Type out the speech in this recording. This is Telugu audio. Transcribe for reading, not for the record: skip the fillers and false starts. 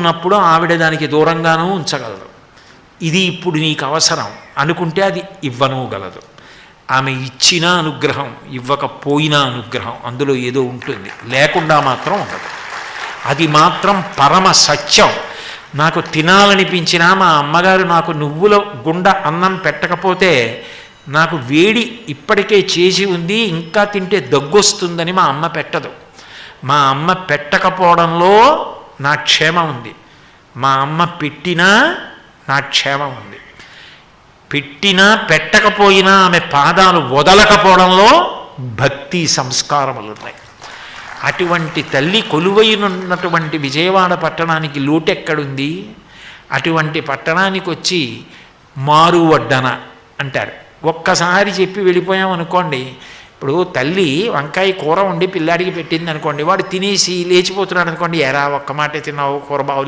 ఉన్నప్పుడు ఆవిడ దానికి దూరంగానూ ఉంచగలదు. ఇది ఇప్పుడు నీకు అవసరం అనుకుంటే అది ఇవ్వనూగలదు. ఆమె ఇచ్చిన అనుగ్రహం, ఇవ్వకపోయినా అనుగ్రహం, అందులో ఏదో ఉంటుంది, లేకుండా మాత్రం ఉండదు. అది మాత్రం పరమ సత్యం. నాకు తినాలనిపించినా మా అమ్మగారు నాకు నువ్వుల గుండ అన్నం పెట్టకపోతే నాకు వేడి ఇప్పటికే చేసి ఉంది, ఇంకా తింటే దగ్గొస్తుందని మా అమ్మ పెట్టదు. మా అమ్మ పెట్టకపోవడంలో నా క్షేమం ఉంది. మా అమ్మ పెట్టినా నా క్షేమం ఉంది. పెట్టినా పెట్టకపోయినా ఆమె పాదాలు వదలకపోవడంలో భక్తి సంస్కారములు ఉన్నాయి. అటువంటి తల్లి కొలువైనటువంటి విజయవాడ పట్టణానికి లోటెక్కడుంది? అటువంటి పట్టణానికి వచ్చి మారు వడ్డన అంటారు. ఒక్కసారి చెప్పి వెళ్ళిపోయామనుకోండి, ఇప్పుడు తల్లి వంకాయ కూర వండి పిల్లాడికి పెట్టింది అనుకోండి, వాడు తినేసి లేచిపోతున్నాడు అనుకోండి, ఎరా ఒక్క మాట తిన్నావు, కూర బాగులేదు